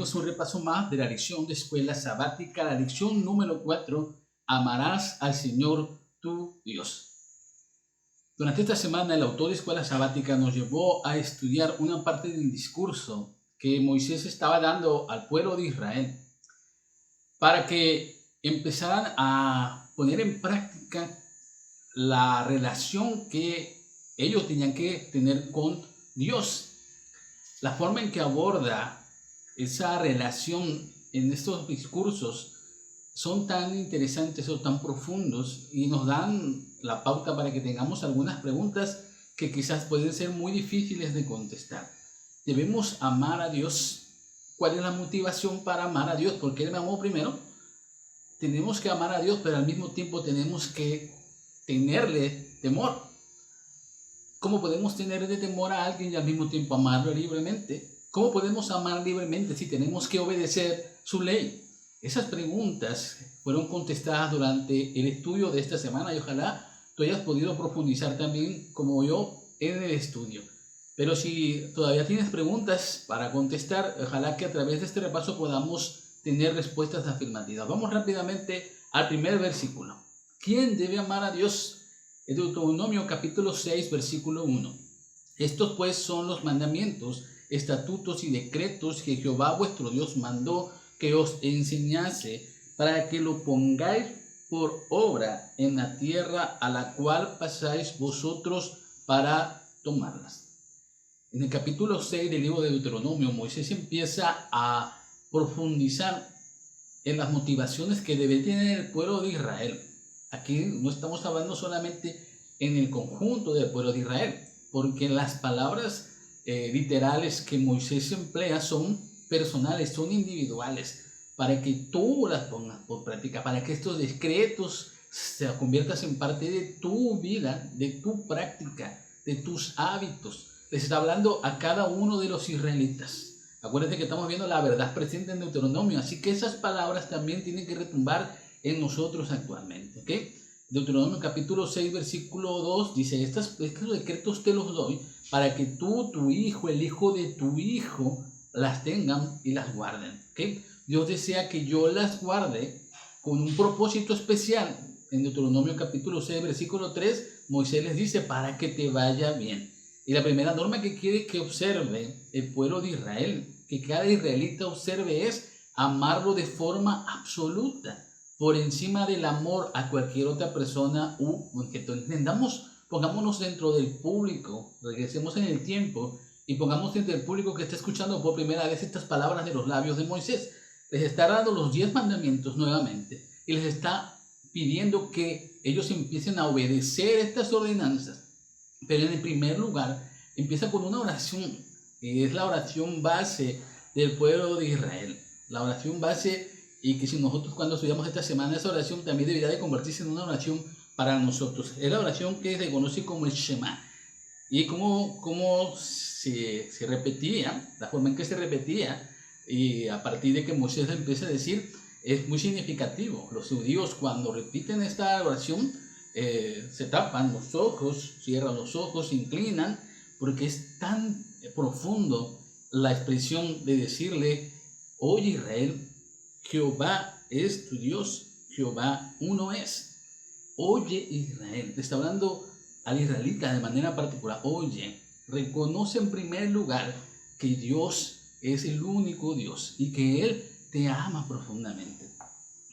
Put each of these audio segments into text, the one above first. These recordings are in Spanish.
Seguimos un repaso más de la lección de escuela sabática, la lección número 4, amarás al Señor tu Dios. Durante esta semana el autor de escuela sabática nos llevó a estudiar una parte del discurso que Moisés estaba dando al pueblo de Israel para que empezaran a poner en práctica la relación que ellos tenían que tener con Dios. La forma en que aborda esa relación en estos discursos son tan interesantes o tan profundos y nos dan la pauta para que tengamos algunas preguntas que quizás pueden ser muy difíciles de contestar. ¿Debemos amar a Dios? ¿Cuál es la motivación para amar a Dios? ¿Por qué Él me amó primero? Tenemos que amar a Dios, pero al mismo tiempo tenemos que tenerle temor. ¿Cómo podemos tenerle temor a alguien y al mismo tiempo amarlo libremente? ¿Cómo podemos amar libremente si tenemos que obedecer su ley? Esas preguntas fueron contestadas durante el estudio de esta semana y ojalá tú hayas podido profundizar también como yo en el estudio. Pero si todavía tienes preguntas para contestar, ojalá que a través de este repaso podamos tener respuestas afirmativas. Vamos rápidamente al primer versículo. ¿Quién debe amar a Dios? Deuteronomio capítulo 6, versículo 1. Estos pues son los mandamientos, estatutos y decretos que Jehová vuestro Dios mandó que os enseñase para que lo pongáis por obra en la tierra a la cual pasáis vosotros para tomarlas. En el capítulo 6 del libro de Deuteronomio, Moisés empieza a profundizar en las motivaciones que debe tener el pueblo de Israel. Aquí no estamos hablando solamente en el conjunto del pueblo de Israel, porque las palabras literales que Moisés emplea son personales, son individuales, para que tú las pongas por práctica, para que estos decretos se conviertan en parte de tu vida, de tu práctica, de tus hábitos. Les está hablando a cada uno de los israelitas. Acuérdense que estamos viendo la verdad presente en Deuteronomio, así que esas palabras también tienen que retumbar en nosotros actualmente, ¿ok? Deuteronomio capítulo 6, versículo 2 dice, estos decretos te los doy para que tú, tu hijo, el hijo de tu hijo, las tengan y las guarden, ¿ok? Dios desea que yo las guarde con un propósito especial. En Deuteronomio capítulo 6, versículo 3, Moisés les dice, para que te vaya bien. Y la primera norma que quiere que observe el pueblo de Israel, que cada israelita observe, es amarlo de forma absoluta, por encima del amor a cualquier otra persona u objeto. Entendamos, pongámonos dentro del público, regresemos en el tiempo y pongamos dentro del público que está escuchando por primera vez estas palabras de los labios de Moisés. Les está dando los 10 mandamientos nuevamente y les está pidiendo que ellos empiecen a obedecer estas ordenanzas. Pero en el primer lugar, empieza con una oración, que es la oración base del pueblo de Israel. La oración base, y que si nosotros cuando estudiamos esta semana, esa oración también debería de convertirse en una oración para nosotros. Es la oración que se conoce como el Shema. Y cómo se repetía, la forma en que se repetía, y a partir de que Moisés empieza a decir, es muy significativo. Los judíos cuando repiten esta oración, se tapan los ojos, cierran los ojos, se inclinan, porque es tan profundo la expresión de decirle, oye Israel, Jehová es tu Dios, Jehová uno es. Oye Israel, te está hablando al israelita de manera particular. Oye, reconoce en primer lugar que Dios es el único Dios y que Él te ama profundamente.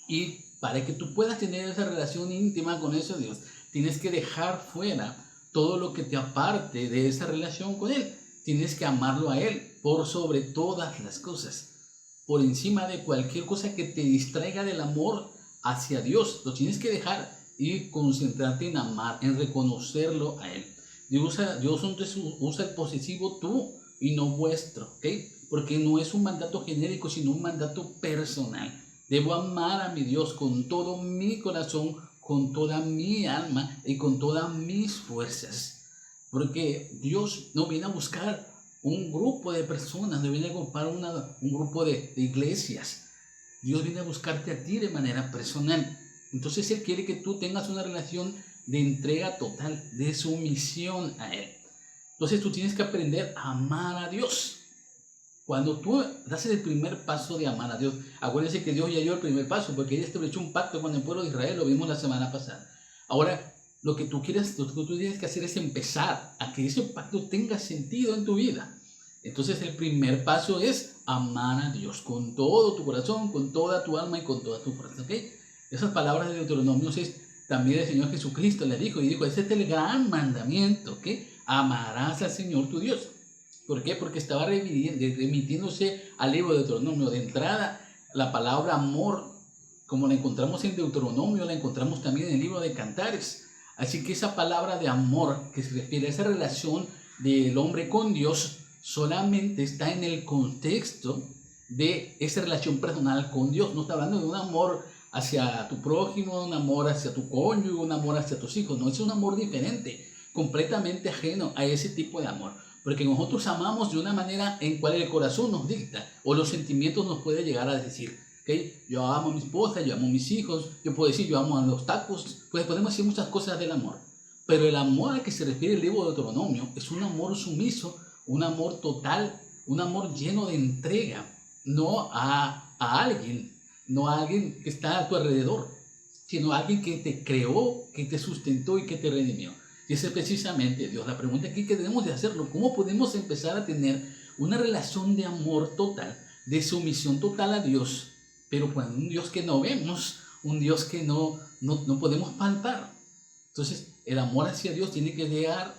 Y para que tú puedas tener esa relación íntima con ese Dios, tienes que dejar fuera todo lo que te aparte de esa relación con Él. Tienes que amarlo a Él por sobre todas las cosas, por encima de cualquier cosa que te distraiga del amor hacia Dios. Lo tienes que dejar y concentrarte en amar, en reconocerlo a Él. Dios usa el posesivo tú y no vuestro, ¿ok? Porque no es un mandato genérico, sino un mandato personal. Debo amar a mi Dios con todo mi corazón, con toda mi alma y con todas mis fuerzas. Porque Dios no viene a buscar un grupo de personas, no viene a buscar un grupo de iglesias. Dios viene a buscarte a ti de manera personal. Entonces Él quiere que tú tengas una relación de entrega total, de sumisión a Él. Entonces tú tienes que aprender a amar a Dios. Cuando tú das el primer paso de amar a Dios, acuérdense que Dios ya dio el primer paso porque Él estableció un pacto con el pueblo de Israel, lo vimos la semana pasada. Ahora, lo que tú tienes que hacer es empezar a que ese pacto tenga sentido en tu vida. Entonces el primer paso es amar a Dios con todo tu corazón, con toda tu alma y con toda tu fuerza. ¿Okay? Esas palabras de Deuteronomio también el Señor Jesucristo le dijo, y dijo, ese es el gran mandamiento, que amarás al Señor tu Dios. ¿Por qué? Porque estaba remitiéndose al libro de Deuteronomio. De entrada, la palabra amor, como la encontramos en Deuteronomio, la encontramos también en el libro de Cantares. Así que esa palabra de amor, que se refiere a esa relación del hombre con Dios, solamente está en el contexto de esa relación personal con Dios. No está hablando de un amor hacia tu prójimo, un amor hacia tu cónyuge, un amor hacia tus hijos. No, es un amor diferente, completamente ajeno a ese tipo de amor. Porque nosotros amamos de una manera en cual el corazón nos dicta o los sentimientos nos puede llegar a decir, ¿okay? Yo amo a mi esposa, yo amo a mis hijos, yo puedo decir yo amo a los tacos, pues podemos decir muchas cosas del amor. Pero el amor al que se refiere el libro de Deuteronomio es un amor sumiso, un amor total, un amor lleno de entrega, no a alguien, no a alguien que está a tu alrededor, sino a alguien que te creó, que te sustentó y que te redimió. Y ese es precisamente Dios. La pregunta aquí que debemos de hacerlo, ¿cómo podemos empezar a tener una relación de amor total, de sumisión total a Dios, pero con un Dios que no vemos, un Dios que no podemos palpar? Entonces, el amor hacia Dios tiene que llegar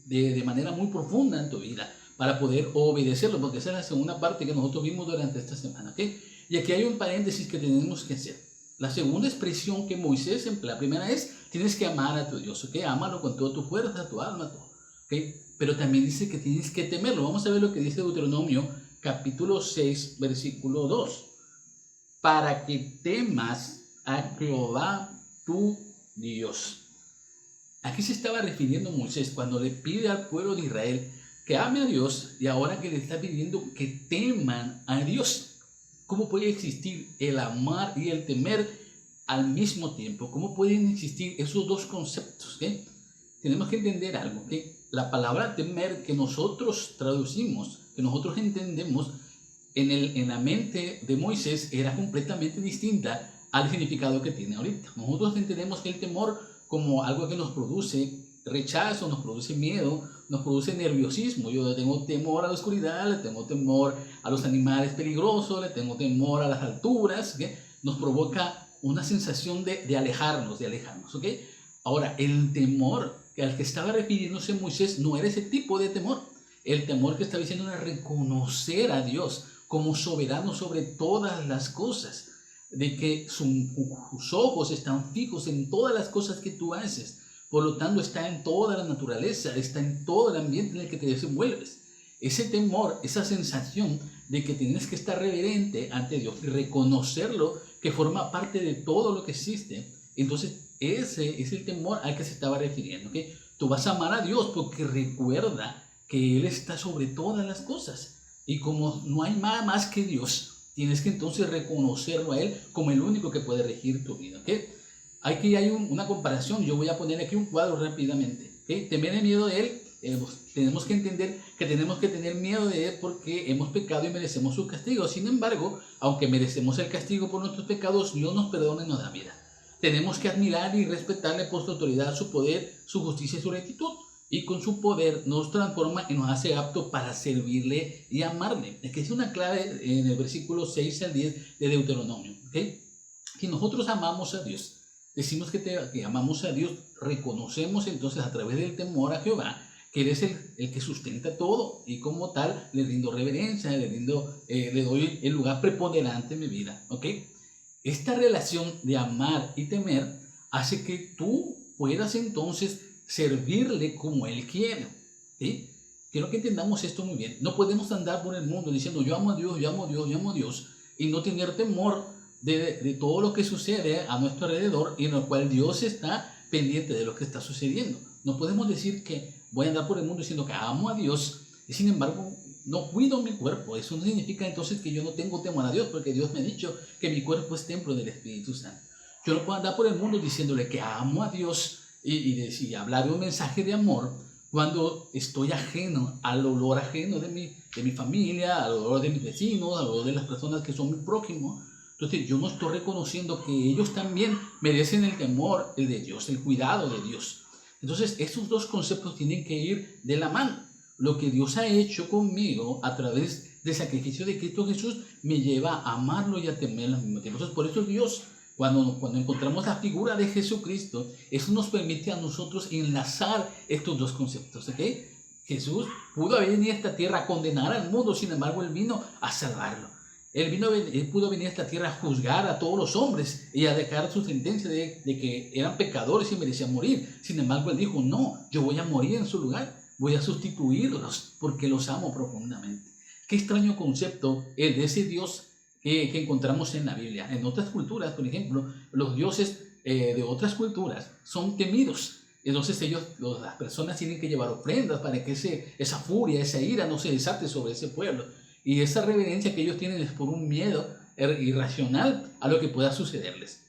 de manera muy profunda en tu vida para poder obedecerlo, porque esa es la segunda parte que nosotros vimos durante esta semana, ¿okay? Y aquí hay un paréntesis que tenemos que hacer. La segunda expresión que Moisés emplea, la primera es, tienes que amar a tu Dios, ¿ok? Ámalo con toda tu fuerza, tu alma, todo, ¿ok? Pero también dice que tienes que temerlo. Vamos a ver lo que dice Deuteronomio, capítulo 6, versículo 2. Para que temas a Jehová tu Dios. Aquí se estaba refiriendo Moisés cuando le pide al pueblo de Israel que ame a Dios y ahora que le está pidiendo que teman a Dios. ¿Cómo puede existir el amar y el temer al mismo tiempo? ¿Cómo pueden existir esos dos conceptos? ¿Okay? Tenemos que entender algo, que la palabra temer que nosotros traducimos, que nosotros entendemos en la mente de Moisés era completamente distinta al significado que tiene ahorita. Nosotros entendemos el temor como algo que nos produce rechazo, nos produce miedo, nos produce nerviosismo. Yo le tengo temor a la oscuridad, le tengo temor a los animales peligrosos, le tengo temor a las alturas, ¿okay? Nos provoca una sensación de alejarnos, ¿ok? Ahora, el temor al que estaba refiriéndose Moisés no era ese tipo de temor. El temor que estaba diciendo era reconocer a Dios como soberano sobre todas las cosas, de que sus ojos están fijos en todas las cosas que tú haces. Por lo tanto, está en toda la naturaleza, está en todo el ambiente en el que te desenvuelves. Ese temor, esa sensación de que tienes que estar reverente ante Dios y reconocerlo, que forma parte de todo lo que existe. Entonces, ese es el temor al que se estaba refiriendo, ¿okay? Tú vas a amar a Dios porque recuerda que Él está sobre todas las cosas. Y como no hay nada más que Dios, tienes que entonces reconocerlo a Él como el único que puede regir tu vida, ¿okay? Aquí hay una comparación. Yo voy a poner aquí un cuadro rápidamente, ¿okay? Temer miedo de Él, tenemos que entender que tenemos que tener miedo de Él porque hemos pecado y merecemos su castigo. Sin embargo, aunque merecemos el castigo por nuestros pecados, Dios nos perdona y nos da vida. Tenemos que admirar y respetarle por su autoridad, su poder, su justicia y su rectitud. Y con su poder nos transforma y nos hace apto para servirle y amarle. Es que es una clave en el versículo 6 al 10 de Deuteronomio, ¿okay? Que nosotros amamos a Dios. Decimos que amamos a Dios, reconocemos entonces a través del temor a Jehová que Él es el que sustenta todo y como tal le rindo reverencia, le doy el lugar preponderante en mi vida, ¿ok? Esta relación de amar y temer hace que tú puedas entonces servirle como Él quiere, ¿sí? Quiero que entendamos esto muy bien. No podemos andar por el mundo diciendo yo amo a Dios, yo amo a Dios, yo amo a Dios y no tener temor de todo lo que sucede a nuestro alrededor y en lo cual Dios está pendiente de lo que está sucediendo. No podemos decir que voy a andar por el mundo diciendo que amo a Dios y sin embargo no cuido mi cuerpo. Eso no significa entonces que yo no tengo temor a Dios, porque Dios me ha dicho que mi cuerpo es templo del Espíritu Santo. Yo no puedo andar por el mundo diciéndole que amo a Dios y hablar de un mensaje de amor cuando estoy ajeno al olor ajeno de mi familia, al olor de mis vecinos, al olor de las personas que son mi prójimo. Entonces yo no estoy reconociendo que ellos también merecen el temor, el de Dios, el cuidado de Dios. Entonces esos dos conceptos tienen que ir de la mano. Lo que Dios ha hecho conmigo a través del sacrificio de Cristo Jesús me lleva a amarlo y a temerlo al mismo tiempo. Entonces por eso Dios, cuando encontramos la figura de Jesucristo, eso nos permite a nosotros enlazar estos dos conceptos, ¿ok? Jesús pudo haber venido a esta tierra a condenar al mundo, sin embargo, Él vino a salvarlo. Él pudo venir a esta tierra a juzgar a todos los hombres y a dejar su sentencia de que eran pecadores y merecían morir. Sin embargo, Él dijo, no, yo voy a morir en su lugar, voy a sustituirlos porque los amo profundamente. Qué extraño concepto el de ese Dios que encontramos en la Biblia. En otras culturas, por ejemplo, los dioses de otras culturas son temidos. Entonces las personas tienen que llevar ofrendas para que esa furia, esa ira no se desate sobre ese pueblo. Y esa reverencia que ellos tienen es por un miedo irracional a lo que pueda sucederles.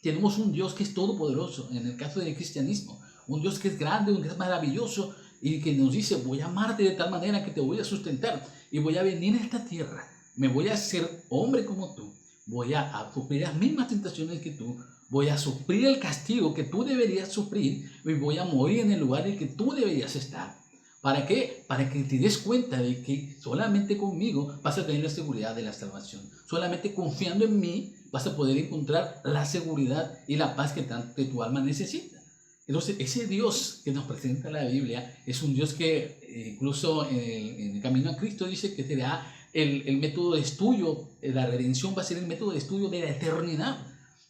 Tenemos un Dios que es todopoderoso, en el caso del cristianismo, un Dios que es grande, un Dios maravilloso y que nos dice, voy a amarte de tal manera que te voy a sustentar y voy a venir a esta tierra. Me voy a hacer hombre como tú, voy a sufrir las mismas tentaciones que tú, voy a sufrir el castigo que tú deberías sufrir y voy a morir en el lugar en que tú deberías estar. ¿Para qué? Para que te des cuenta de que solamente conmigo vas a tener la seguridad de la salvación. Solamente confiando en mí vas a poder encontrar la seguridad y la paz que tu alma necesita. Entonces, ese Dios que nos presenta la Biblia es un Dios que incluso en el camino a Cristo dice que será el método de estudio, la redención va a ser el método de estudio de la eternidad,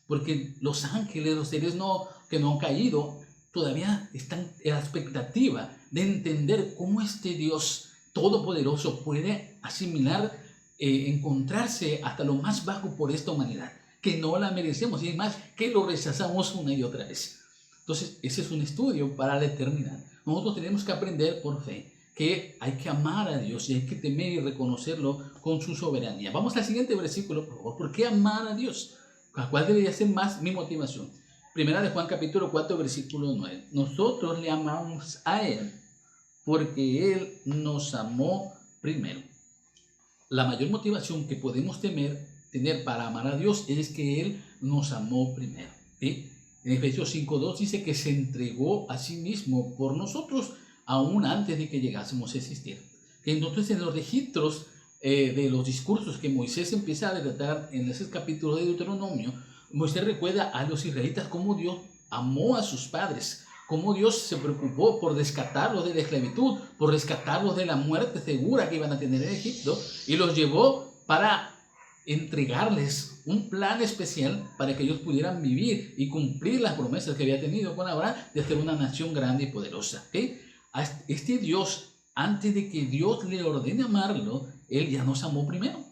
porque los ángeles, los seres que no han caído, todavía están en la expectativa de entender cómo este Dios todopoderoso puede asimilar, encontrarse hasta lo más bajo por esta humanidad, que no la merecemos y es más, que lo rechazamos una y otra vez. Entonces, ese es un estudio para la eternidad. Nosotros tenemos que aprender por fe que hay que amar a Dios y hay que temer y reconocerlo con su soberanía. Vamos al siguiente versículo, por favor. ¿Por qué amar a Dios? ¿Cuál debería ser más mi motivación? Primera de Juan capítulo 4, versículo 9. Nosotros le amamos a Él porque Él nos amó primero. La mayor motivación que podemos tener para amar a Dios es que Él nos amó primero. ¿Sí? En Efesios 5:2 dice que se entregó a sí mismo por nosotros aún antes de que llegásemos a existir. Entonces, en los registros de los discursos que Moisés empieza a relatar en ese capítulo de Deuteronomio, Moisés recuerda a los israelitas cómo Dios amó a sus padres, cómo Dios se preocupó por rescatarlos de la esclavitud, por rescatarlos de la muerte segura que iban a tener en Egipto, y los llevó para entregarles un plan especial para que ellos pudieran vivir y cumplir las promesas que había tenido con Abraham de ser una nación grande y poderosa. ¿Okay? A este Dios, antes de que Dios le ordene amarlo, Él ya nos amó primero.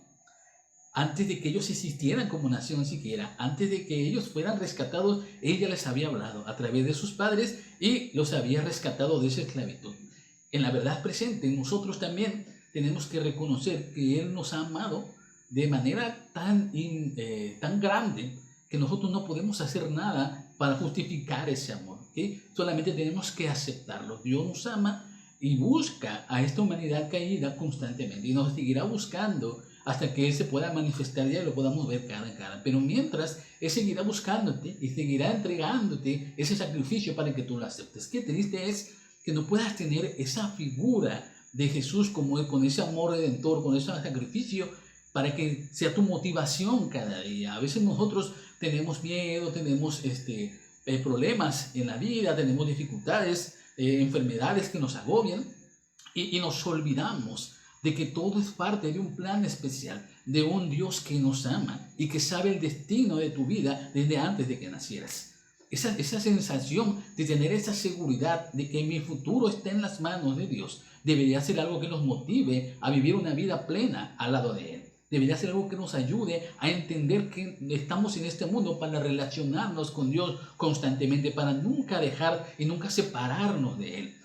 Antes de que ellos existieran como nación siquiera, antes de que ellos fueran rescatados, Él ya les había hablado a través de sus padres y los había rescatado de esa esclavitud. En la verdad presente, nosotros también tenemos que reconocer que Él nos ha amado de manera tan grande que nosotros no podemos hacer nada para justificar ese amor. ¿Okay? Solamente tenemos que aceptarlo. Dios nos ama y busca a esta humanidad caída constantemente y nos seguirá buscando hasta que Él se pueda manifestar y lo podamos ver cara a cara. Pero mientras, Él seguirá buscándote y seguirá entregándote ese sacrificio para que tú lo aceptes. Qué triste es que no puedas tener esa figura de Jesús como Él, con ese amor redentor, con ese sacrificio, para que sea tu motivación cada día. A veces nosotros tenemos miedo, tenemos problemas en la vida, tenemos dificultades, enfermedades que nos agobian y nos olvidamos de que todo es parte de un plan especial, de un Dios que nos ama y que sabe el destino de tu vida desde antes de que nacieras. Esa sensación de tener esa seguridad de que mi futuro está en las manos de Dios debería ser algo que nos motive a vivir una vida plena al lado de Él. Debería ser algo que nos ayude a entender que estamos en este mundo para relacionarnos con Dios constantemente, para nunca dejar y nunca separarnos de Él.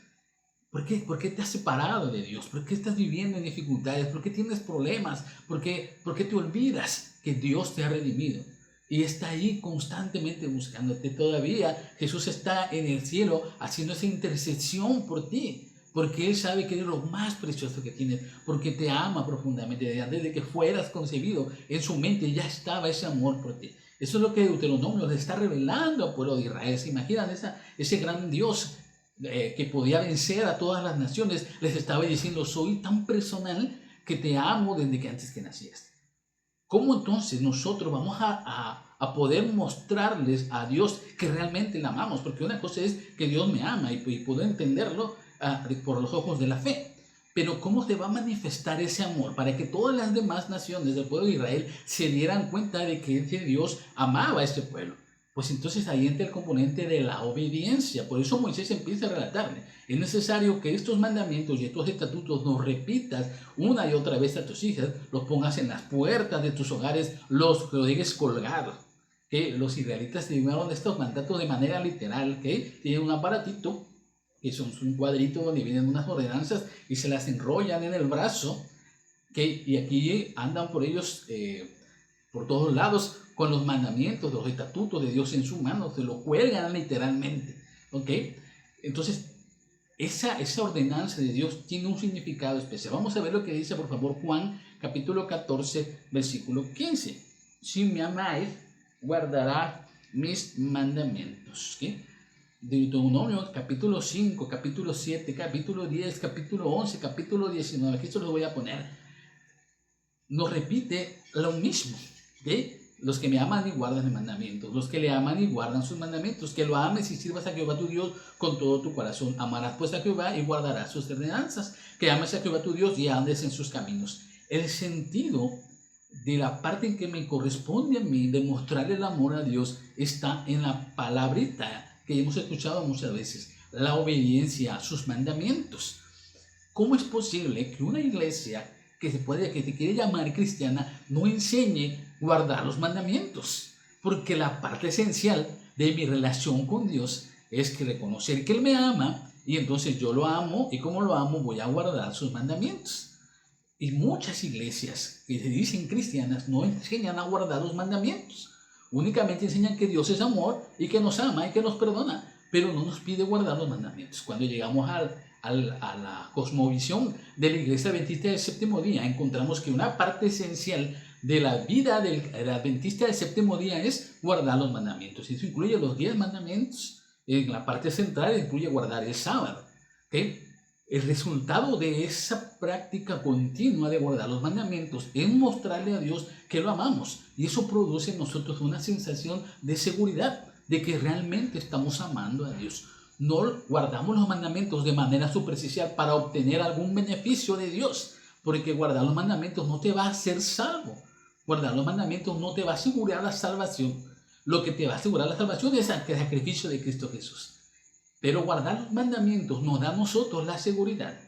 ¿Por qué? ¿Por qué te has separado de Dios? ¿Por qué estás viviendo en dificultades? ¿Por qué tienes problemas? ¿Por qué te olvidas que Dios te ha redimido? Y está ahí constantemente buscándote. Todavía Jesús está en el cielo haciendo esa intercesión por ti, porque Él sabe que eres lo más precioso que tienes, porque te ama profundamente. Desde que fueras concebido, en su mente ya estaba ese amor por ti. Eso es lo que Deuteronomio le está revelando al pueblo de Israel. ¿Se imaginan ese gran Dios que podía vencer a todas las naciones? Les estaba diciendo, soy tan personal que te amo desde que antes que nacías. ¿Cómo entonces nosotros vamos a poder mostrarles a Dios que realmente le amamos? Porque una cosa es que Dios me ama y puedo entenderlo por los ojos de la fe. Pero ¿cómo se va a manifestar ese amor para que todas las demás naciones del pueblo de Israel se dieran cuenta de que Dios amaba a este pueblo? Pues entonces ahí entra el componente de la obediencia. Por eso Moisés empieza a relatarle: es necesario que estos mandamientos y estos estatutos los repitas una y otra vez a tus hijas, los pongas en las puertas de tus hogares, los dejes colgados. Que los israelitas llevaron estos mandatos de manera literal, que tienen un aparatito que son un cuadrito donde vienen unas ordenanzas y se las enrollan en el brazo, y aquí andan por ellos por todos lados con los mandamientos, los estatutos de Dios en su mano, se lo cuelgan literalmente, ¿ok? Entonces, esa ordenanza de Dios tiene un significado especial. Vamos a ver lo que dice, por favor, Juan capítulo 14, versículo 15. Si me amáis, guardará mis mandamientos, ¿ok? Deuteronomio capítulo 5, capítulo 7, capítulo 10, capítulo 11, capítulo 19, aquí se los voy a poner, nos repite lo mismo, ¿ok? Los que me aman y guardan mis mandamientos, los que le aman y guardan sus mandamientos, que lo ames y sirvas a Jehová tu Dios con todo tu corazón. Amarás pues a Jehová y guardarás sus ordenanzas, que ames a Jehová tu Dios y andes en sus caminos. El sentido de la parte en que me corresponde a mí demostrar el amor a Dios está en la palabrita que hemos escuchado muchas veces: la obediencia a sus mandamientos. ¿Cómo es posible que una iglesia que se quiere llamar cristiana no enseñe guardar los mandamientos? Porque la parte esencial de mi relación con Dios es que reconocer que Él me ama, y entonces yo lo amo, y como lo amo voy a guardar sus mandamientos. Y muchas iglesias que se dicen cristianas no enseñan a guardar los mandamientos. Únicamente enseñan que Dios es amor y que nos ama y que nos perdona, pero no nos pide guardar los mandamientos. Cuando llegamos a la cosmovisión de la Iglesia Adventista del Séptimo Día, encontramos que una parte esencial de la vida del Adventista del Séptimo Día es guardar los mandamientos. Eso incluye los 10 mandamientos. En la parte central incluye guardar el sábado, ¿okay? El resultado de esa práctica continua de guardar los mandamientos es mostrarle a Dios que lo amamos, y eso produce en nosotros una sensación de seguridad de que realmente estamos amando a Dios. No guardamos los mandamientos de manera superficial para obtener algún beneficio de Dios, porque guardar los mandamientos no te va a hacer salvo. Guardar los mandamientos no te va a asegurar la salvación. Lo que te va a asegurar la salvación es el sacrificio de Cristo Jesús. Pero guardar los mandamientos nos da a nosotros la seguridad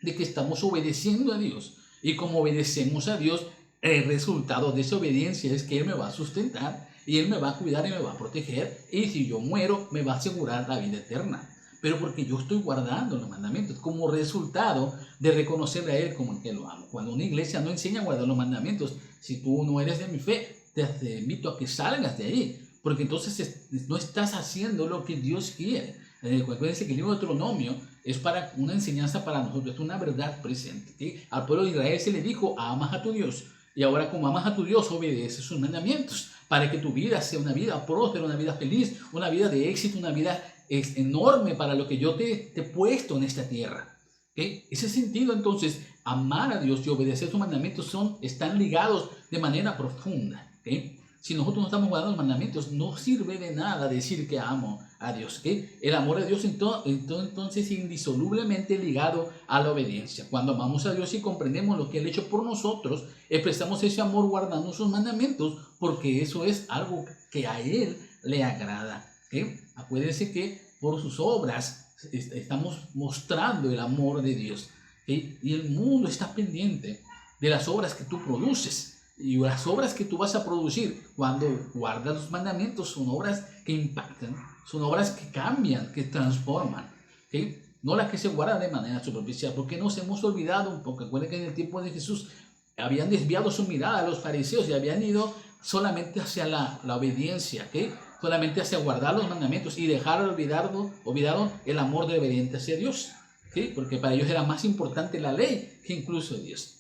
de que estamos obedeciendo a Dios. Y como obedecemos a Dios, el resultado de esa obediencia es que Él me va a sustentar, y Él me va a cuidar y me va a proteger. Y si yo muero, me va a asegurar la vida eterna. Pero porque yo estoy guardando los mandamientos como resultado de reconocerle a Él como el que lo amo. Cuando una iglesia no enseña a guardar los mandamientos, si tú no eres de mi fe, te invito a que salgas de ahí. Porque entonces no estás haciendo lo que Dios quiere. Acuérdense que el libro de Deuteronomio es para una enseñanza para nosotros, es una verdad presente, ¿sí? Al pueblo de Israel se le dijo: amas a tu Dios, y ahora como amas a tu Dios, obedece sus mandamientos, para que tu vida sea una vida próspera, una vida feliz, una vida de éxito, una vida enorme para lo que yo te he puesto en esta tierra, ¿okay? Ese sentido, entonces, amar a Dios y obedecer sus mandamientos están ligados de manera profunda, ¿okay? Si nosotros no estamos guardando los mandamientos, no sirve de nada decir que amo a Dios, ¿okay? El amor a Dios entonces indisolublemente ligado a la obediencia. Cuando amamos a Dios y comprendemos lo que Él ha hecho por nosotros, expresamos ese amor guardando sus mandamientos, porque eso es algo que a Él le agrada, ¿okay? Acuérdense que por sus obras estamos mostrando el amor de Dios, ¿okay? Y el mundo está pendiente de las obras que tú produces. Y las obras que tú vas a producir cuando guardas los mandamientos son obras que impactan, son obras que cambian, que transforman, ¿okay? No las que se guardan de manera superficial, porque nos hemos olvidado un poco. Recuerden que en el tiempo de Jesús habían desviado su mirada a los fariseos y habían ido solamente hacia la obediencia, ¿okay? Solamente hacia guardar los mandamientos, y olvidaron el amor de obediente hacia Dios. ¿sí? Porque para ellos era más importante la ley que incluso Dios.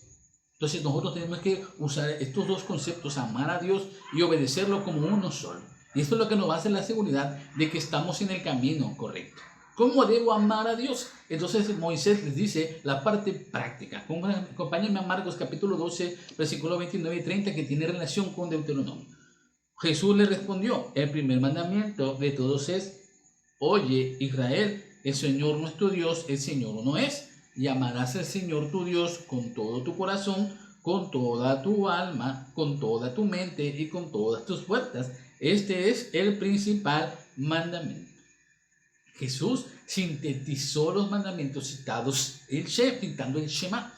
Entonces nosotros tenemos que usar estos dos conceptos, amar a Dios y obedecerlo como uno solo. Y esto es lo que nos va a hacer la seguridad de que estamos en el camino correcto. ¿Cómo debo amar a Dios? Entonces Moisés les dice la parte práctica. Acompáñenme a Marcos capítulo 12, versículos 29 y 30, que tiene relación con Deuteronomio. Jesús le respondió, el primer mandamiento de todos es: oye, Israel, el Señor nuestro Dios, el Señor uno es. Y amarás al Señor tu Dios con todo tu corazón, con toda tu alma, con toda tu mente y con todas tus fuerzas. Este es el principal mandamiento. Jesús sintetizó los mandamientos citando el Shema,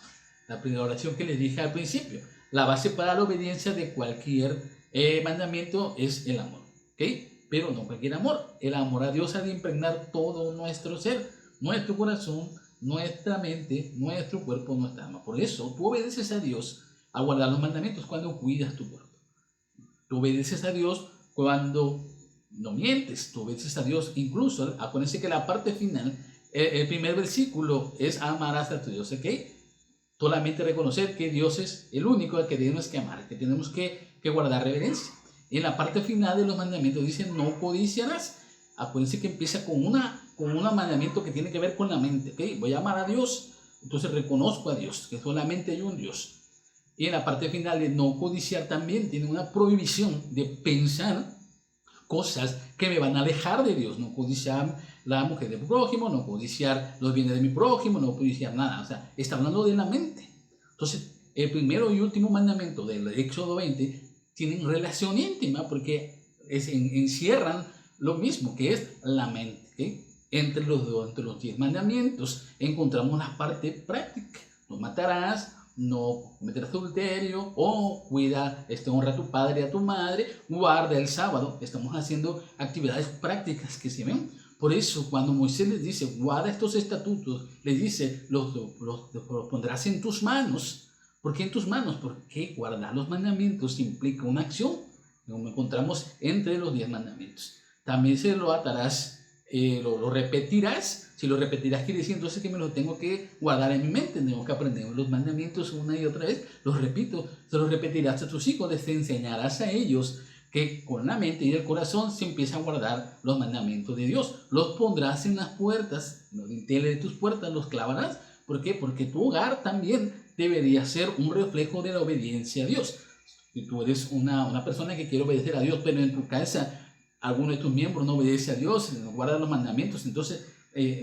la primera oración que les dije al principio. La base para la obediencia de cualquier mandamiento es el amor, ¿ok? Pero no cualquier amor. El amor a Dios ha de impregnar todo nuestro ser, nuestro corazón, nuestra mente, nuestro cuerpo, nuestra alma. Por eso tú obedeces a Dios a guardar los mandamientos cuando cuidas tu cuerpo. Tú obedeces a Dios cuando no mientes. Tú obedeces a Dios incluso. Acuérdense que la parte final, el primer versículo es: amarás a tu Dios, ¿ok? Solamente reconocer que Dios es el único al que tenemos que amar, que tenemos que guardar reverencia. En la parte final de los mandamientos dice: no codiciarás. Acuérdense que empieza con un mandamiento que tiene que ver con la mente, ¿ok? Voy a amar a Dios, entonces reconozco a Dios, que solamente hay un Dios. Y en la parte final de no codiciar también tiene una prohibición de pensar cosas que me van a alejar de Dios. No codiciar la mujer de mi prójimo, no codiciar los bienes de mi prójimo, no codiciar nada. O sea, está hablando de la mente. Entonces, el primero y último mandamiento del Éxodo 20 tienen relación íntima porque encierran lo mismo, que es la mente, ¿okay? Entre los 10 mandamientos encontramos la parte práctica. No matarás, no cometerás adulterio, o honra a tu padre y a tu madre, guarda el sábado. Estamos haciendo actividades prácticas que se ven. Por eso cuando Moisés les dice: guarda estos estatutos, les dice: los pondrás en tus manos. ¿Por qué en tus manos? Porque guardar los mandamientos implica una acción, como encontramos entre los 10 mandamientos. También se lo atarás, lo repetirás. Si lo repetirás, quiere decir entonces que me lo tengo que guardar en mi mente. Tengo que aprender los mandamientos una y otra vez. Los repito. Se los repetirás a tus hijos. Les enseñarás a ellos que con la mente y el corazón se empieza a guardar los mandamientos de Dios. Los pondrás en las puertas, en los dinteles de tus puertas los clavarás. ¿Por qué? Porque tu hogar también debería ser un reflejo de la obediencia a Dios. Si tú eres una persona que quiere obedecer a Dios, pero en tu casa alguno de tus miembros no obedece a Dios, no guarda los mandamientos, entonces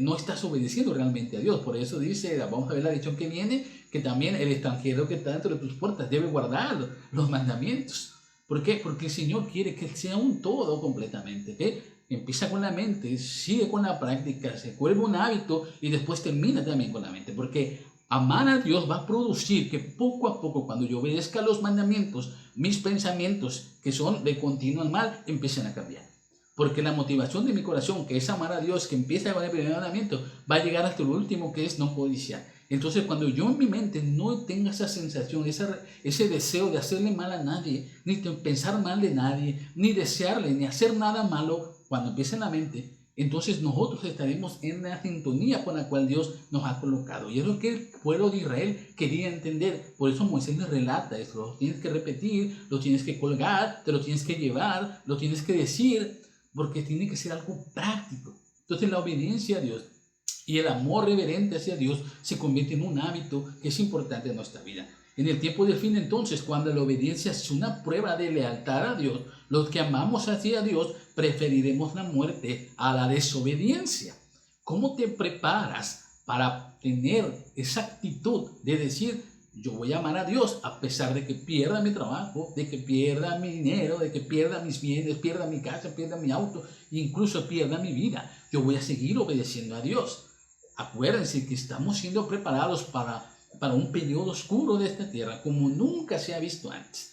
no estás obedeciendo realmente a Dios. Por eso dice, vamos a ver la lección que viene, que también el extranjero que está dentro de tus puertas debe guardar los mandamientos. ¿Por qué? Porque el Señor quiere que sea un todo completamente, ¿okay? Empieza con la mente, sigue con la práctica, se vuelve un hábito y después termina también con la mente. Porque amar a Dios va a producir que poco a poco, cuando yo obedezca los mandamientos, mis pensamientos, que son de continuo al mal, empiecen a cambiar. Porque la motivación de mi corazón, que es amar a Dios, que empieza con el primer mandamiento, va a llegar hasta el último, que es no codiciar. Entonces, cuando yo en mi mente no tenga esa sensación, ese deseo de hacerle mal a nadie, ni pensar mal de nadie, ni desearle, ni hacer nada malo, cuando empiece en la mente, entonces nosotros estaremos en la sintonía con la cual Dios nos ha colocado. Y es lo que el pueblo de Israel quería entender. Por eso Moisés les relata esto. Lo tienes que repetir, lo tienes que colgar, te lo tienes que llevar, lo tienes que decir, porque tiene que ser algo práctico. Entonces la obediencia a Dios y el amor reverente hacia Dios se convierte en un hábito que es importante en nuestra vida. En el tiempo del fin, entonces, cuando la obediencia es una prueba de lealtad a Dios, los que amamos hacia Dios preferiremos la muerte a la desobediencia. ¿Cómo te preparas para tener esa actitud de decir: yo voy a amar a Dios a pesar de que pierda mi trabajo, de que pierda mi dinero, de que pierda mis bienes, pierda mi casa, pierda mi auto, incluso pierda mi vida? Yo voy a seguir obedeciendo a Dios. Acuérdense que estamos siendo preparados para un periodo oscuro de esta tierra como nunca se ha visto antes.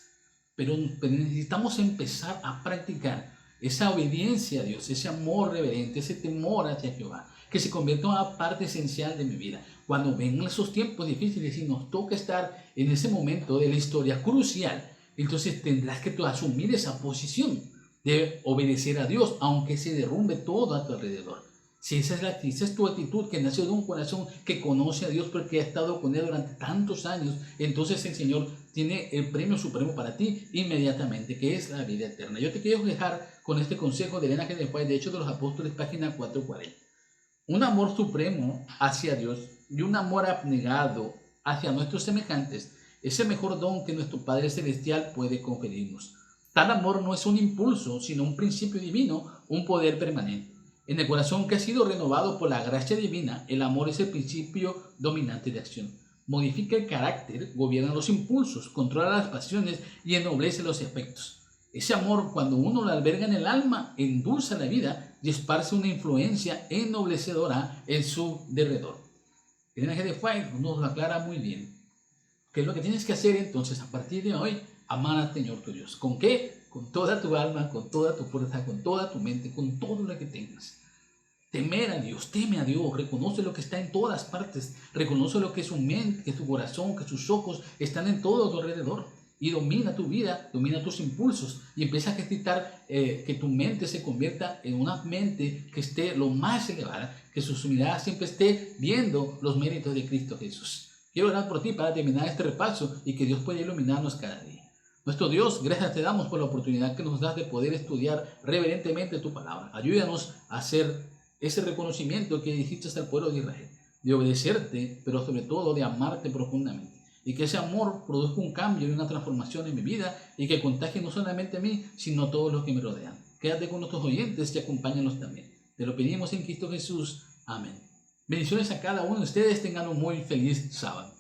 Pero necesitamos empezar a practicar esa obediencia a Dios, ese amor reverente, ese temor hacia Jehová, que se convierta en una parte esencial de mi vida. Cuando vengan esos tiempos difíciles y nos toca estar en ese momento de la historia crucial, entonces tendrás que tú asumir esa posición de obedecer a Dios, aunque se derrumbe todo a tu alrededor. Si esa es tu actitud que nació de un corazón que conoce a Dios porque ha estado con Él durante tantos años, entonces el Señor tiene el premio supremo para ti inmediatamente, que es la vida eterna. Yo te quiero dejar con este consejo de Elena G. de White, de Hechos de los Apóstoles, página 440. Un amor supremo hacia Dios y un amor abnegado hacia nuestros semejantes es el mejor don que nuestro Padre Celestial puede conferirnos. Tal amor no es un impulso, sino un principio divino, un poder permanente. En el corazón que ha sido renovado por la gracia divina, el amor es el principio dominante de acción. Modifica el carácter, gobierna los impulsos, controla las pasiones y ennoblece los efectos. Ese amor, cuando uno lo alberga en el alma, endulza la vida y esparce una influencia ennoblecedora en su derredor. El G. de White nos lo aclara muy bien. ¿Qué es lo que tienes que hacer entonces a partir de hoy? Amar al Señor tu Dios. ¿Con qué? Con toda tu alma, con toda tu fuerza, con toda tu mente, con todo lo que tengas. Temer a Dios, teme a Dios, reconoce lo que está en todas partes, reconoce lo que es su mente, que es tu corazón, que sus ojos están en todo a tu alrededor. Y domina tu vida, domina tus impulsos y empieza a ejercitar que tu mente se convierta en una mente que esté lo más elevada, que su mirada siempre esté viendo los méritos de Cristo Jesús. Quiero orar por ti para terminar este repaso y que Dios pueda iluminarnos cada día. Nuestro Dios, gracias te damos por la oportunidad que nos das de poder estudiar reverentemente tu palabra. Ayúdanos a hacer ese reconocimiento que dijiste al pueblo de Israel, de obedecerte, pero sobre todo de amarte profundamente. Y que ese amor produzca un cambio y una transformación en mi vida y que contagie no solamente a mí, sino a todos los que me rodean. Quédate con nuestros oyentes y acompáñanos también. Te lo pedimos en Cristo Jesús. Amén. Bendiciones a cada uno de ustedes. Tengan un muy feliz sábado.